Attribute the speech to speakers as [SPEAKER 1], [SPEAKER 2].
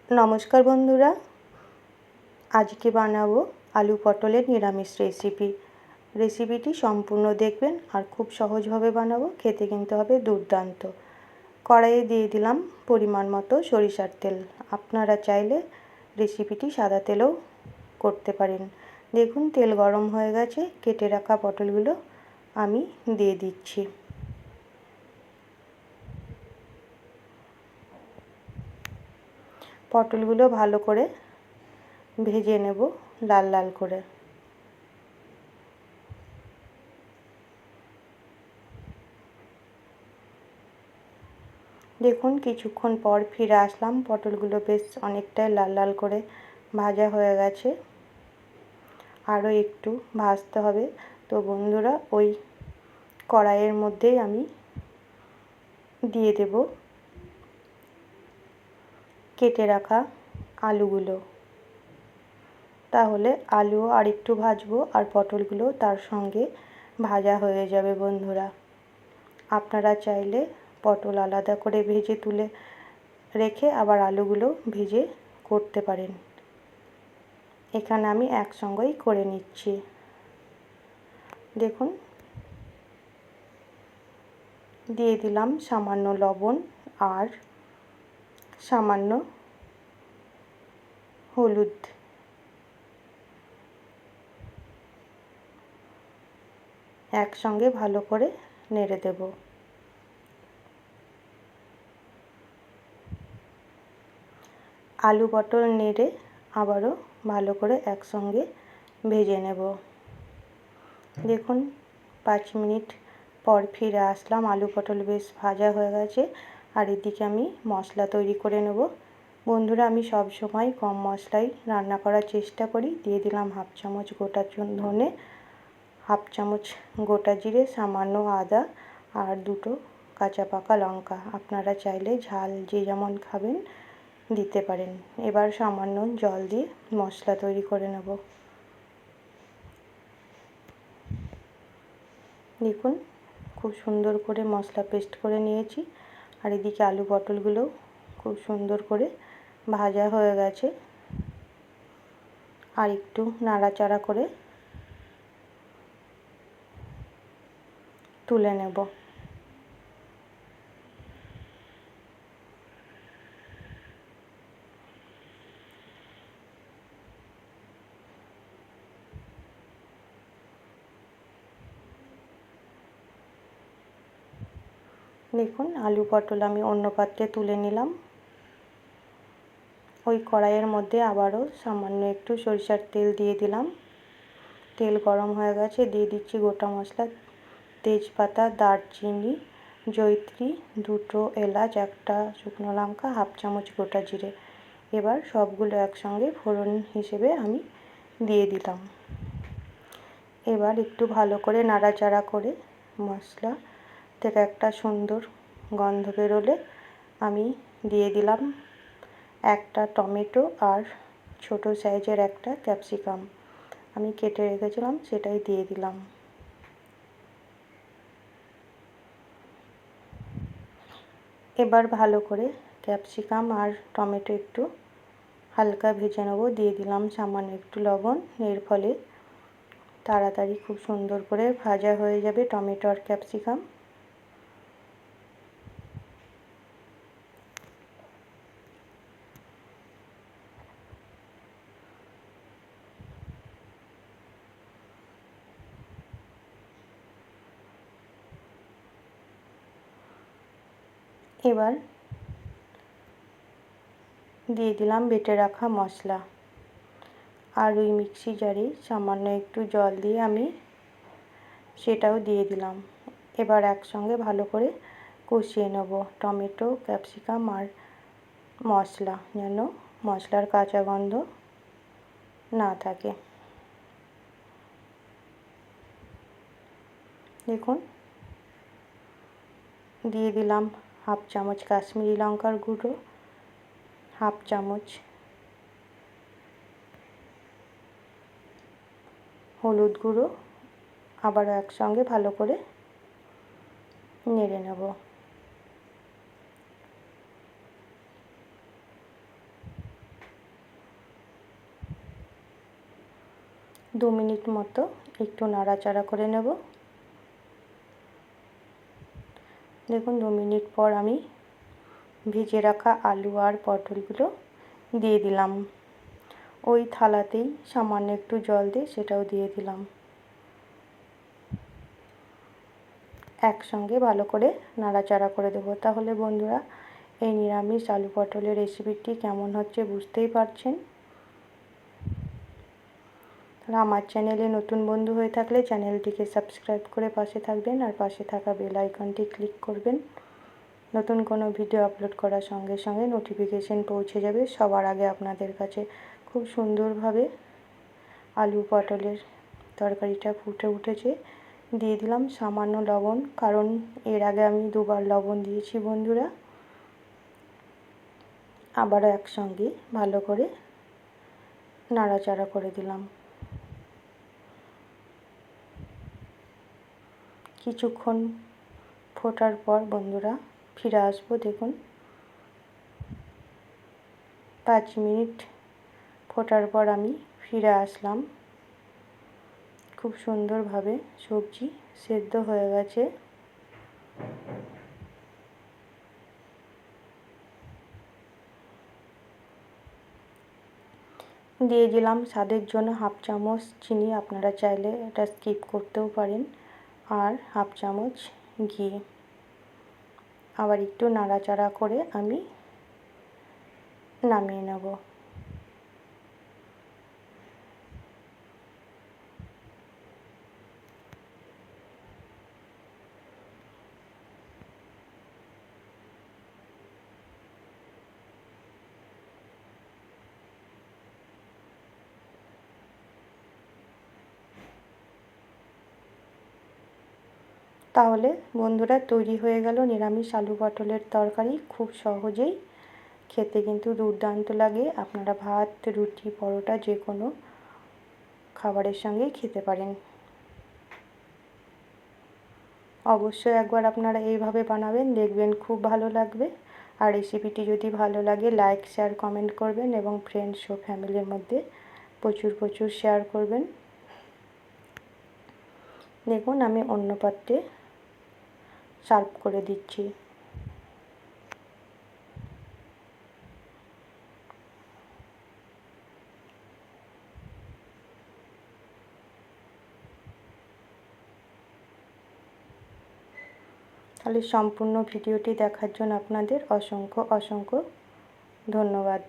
[SPEAKER 1] নমস্কার বন্ধুরা, আজকে বানাবো আলু পটলের নিরামিষ রেসিপিটি সম্পূর্ণ দেখবেন আর খুব সহজভাবে বানাবো। খেতে কিন্তু হবে দুর্দান্ত। কড়াইয়ে দিয়ে দিলাম পরিমাণ মতো সরিষার তেল। আপনারা চাইলে রেসিপিটি সাদা তেলেও করতে পারেন। দেখুন তেল গরম হয়ে গেছে, কেটে রাখা পটলগুলো আমি দিয়ে দিচ্ছি। পটলগুলো ভালো করে ভেজে নেব লাল লাল করে। দেখুন কিছুক্ষণ পর ফিরে আসলাম, পটলগুলো বেশ অনেকটাই লাল লাল করে ভাজা হয়ে গেছে। আরও একটু ভাজতে হবে। তো বন্ধুরা, ওই কড়াইয়ের মধ্যেই আমি দিয়ে দেব কেটে রাখা আলুগুলো। তাহলে আলুও আর একটু ভাজবো আর পটলগুলো তার সঙ্গে ভাজা হয়ে যাবে বন্ধুরা। আপনারা চাইলে পটল আলাদা করে ভেজে তুলে রেখে আবার আলুগুলো ভেজে করতে পারেন। এখানে আমি একসঙ্গেই করে নিচ্ছি। দেখুন দিয়ে দিলাম সামান্য লবণ আর সামান্য হলুদ। একসঙ্গে ভালো করে নেড়ে দেব। আলু পটল নেড়ে আবারও ভালো করে একসঙ্গে ভেজে নেব। দেখুন 5 মিনিট পর ফিরে আসলাম, আলু পটল বেশ ভাজা হয়ে গেছে। আর এদিকে আমি মশলা তৈরি করে নেব। বন্ধুরা, আমি সব সময় কম মশলায় রান্না করার চেষ্টা করি। দিয়ে দিলাম 1/2 চামচ গোটা ধনে, 1/2 চামচ গোটা জিরে, সামান্য আদা আর 2টো কাঁচা পাকা লঙ্কা। আপনারা চাইলে ঝাল যে যেমন খাবেন দিতে পারেন। এবার সামান্য জল দিয়ে মশলা তৈরি করে নেব। দেখুন খুব সুন্দর করে মশলা পেস্ট করে নিয়েছি। আর এদিকে আলু পটলগুলো খুব সুন্দর করে ভাজা হয়ে গেছে। আর একটু নাড়াচাড়া করে তুলে নেব। দেখুন আলু পটল আমি অন্য পাত্রে তুলে নিলাম। ওই কড়াইয়ের মধ্যে আবারও সামান্য একটু সরিষার তেল দিয়ে দিলাম। তেল গরম হয়ে গেছে, দিয়ে দিচ্ছি গোটা মশলা, তেজপাতা, দারচিনি, জয়িত্রী, 2টো এলাচ, 1টা শুকনো লঙ্কা, 1/2 চামচ গোটা জিরে। এবার সবগুলো একসঙ্গে ফোড়ন হিসেবে আমি দিয়ে দিলাম। এবার একটু ভালো করে নাড়াচাড়া করে মশলা থেকে একটা সুন্দর গন্ধ বেরোলে আমি দিয়ে দিলাম 1টা টমেটো আর ছোটো সাইজের 1টা ক্যাপসিকাম আমি কেটে রেখেছিলাম, সেটাই দিয়ে দিলাম। এবার ভালো করে ক্যাপসিকাম আর টমেটো একটু হালকা ভেজে নেব। দিয়ে দিলাম সামান্য একটু লবণ। এর ফলে তাড়াতাড়ি খুব সুন্দর করে ভাজা হয়ে যাবে টমেটো আর ক্যাপসিকাম। এবার দিয়ে দিলাম বেটে রাখা মশলা আর ওই মিক্সি জারে সামান্য একটু জল দিয়ে আমি সেটাও দিয়ে দিলাম। এবার একসঙ্গে ভালো করে কষিয়ে নেব টমেটো, ক্যাপসিকাম আর মশলা, যেন মশলার কাঁচা গন্ধ না থাকে। দেখুন দিয়ে দিলাম 1/2 চামচ কাশ্মীরি লঙ্কার গুঁড়ো, 1/2 চামচ হলুদ গুঁড়ো। আবার একসঙ্গে ভালো করে নেড়ে নেব। 2 মিনিট মতো একটু নাড়াচাড়া করে নেব। দেখুন 2 মিনিট পর আমি ভেজে রাখা আলু আর পটলগুলো দিয়ে দিলাম। ওই থালাতেই সামান্য একটু জল দিয়ে সেটাও দিয়ে দিলাম। একসঙ্গে ভালো করে নাড়াচাড়া করে দেবো। তাহলে বন্ধুরা, এই নিরামিষ আলু পটলের রেসিপিটি কেমন হচ্ছে বুঝতেই পারছেন। আমার চ্যানেলে নতুন বন্ধু হয়ে থাকলে চ্যানেলটিকে সাবস্ক্রাইব করে পাশে থাকবেন আর পাশে থাকা বেল আইকনটি ক্লিক করবেন। নতুন কোনো ভিডিও আপলোড করার সঙ্গে সঙ্গে নোটিফিকেশন পৌঁছে যাবে সবার আগে আপনাদের কাছে। খুব সুন্দরভাবে আলু পটলের তরকারিটা ফুটে উঠেছে। দিয়ে দিলাম সামান্য লবণ, কারণ এর আগে আমি 2বার লবণ দিয়েছি বন্ধুরা। আবারও একসঙ্গে ভালো করে নাড়াচাড়া করে দিলাম। কিছুক্ষণ ফোটার পর বন্ধুরা ফিরে আসবো। দেখুন 5 মিনিট ফোটার পর আমি ফিরে আসলাম। খুব সুন্দরভাবে সবজি সেদ্ধ হয়ে গেছে। দিয়ে দিলাম স্বাদের জন্য হাফ চামচ চিনি, আপনারা চাইলে এটা স্কিপ করতেও পারেন, আর হাফ চামচ ঘি। আবার একটু নাড়াচাড়া করে আমি নামিয়ে নেব। তাহলে বন্ধুরা তৈরি হয়ে গেল নিরামিষ আলু পটলের তরকারি। খুব সহজেই, খেতে কিন্তু দুর্দান্ত লাগে। আপনারা ভাত, রুটি, পরোটা যে কোনো খাবারের সঙ্গেই খেতে পারেন। অবশ্যই একবার আপনারা এইভাবে বানাবেন, দেখবেন খুব ভালো লাগবে। আর রেসিপিটি যদি ভালো লাগে লাইক, শেয়ার, কমেন্ট করবেন এবং ফ্রেন্ডস ও ফ্যামিলির মধ্যে প্রচুর শেয়ার করবেন। দেখুন আমি অন্য পাত্রে সার্ভ করে দিচ্ছি। তাহলে সম্পূর্ণ ভিডিওটি দেখার জন্য আপনাদের অসংখ্য ধন্যবাদ।